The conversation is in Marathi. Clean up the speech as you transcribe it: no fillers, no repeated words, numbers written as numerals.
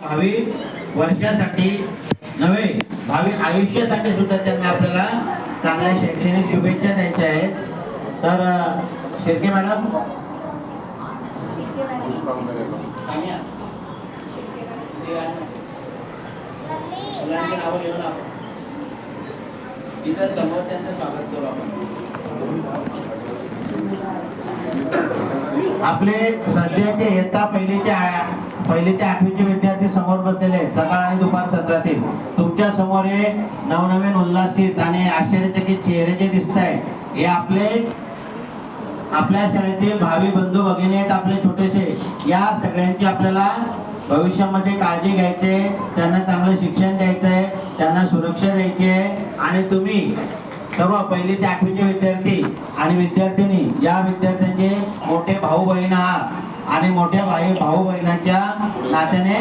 भावी वर्षासाठी नव्हे भावी आयुष्यासाठी सुद्धा त्यांना आपल्याला चांगल्या शैक्षणिक शुभेच्छा द्यायच्या आहेत. तर शिर्के मॅडम तिथं समोर त्यांचं स्वागत करू आपण. आपले सध्याचे इयत्ता पहिली ते 8वीचे विद्यार्थी समोर बसलेले आहेत. सकाळ आणि दुपार सत्रातील तुमच्या समोर हे नवनवीन उल्हासित आणि आश्चर्यचकित चेहरे जे दिसत आहे हे आपल्या शाळेतील भावी बंधू भगिनी आहेत. आपले छोटेसे या सगळ्यांची आपल्याला भविष्यामध्ये काळजी घ्यायची आहे, त्यांना चांगलं शिक्षण द्यायचं आहे, त्यांना सुरक्षा द्यायची आहे. आणि तुम्ही सर्व पहिली ते 8वीचे विद्यार्थी आणि विद्यार्थिनी या विद्यार्थ्यांचे मोठे भाऊ बहीण आहात आणि मोठ्या भाऊ बहिणांच्या नात्याने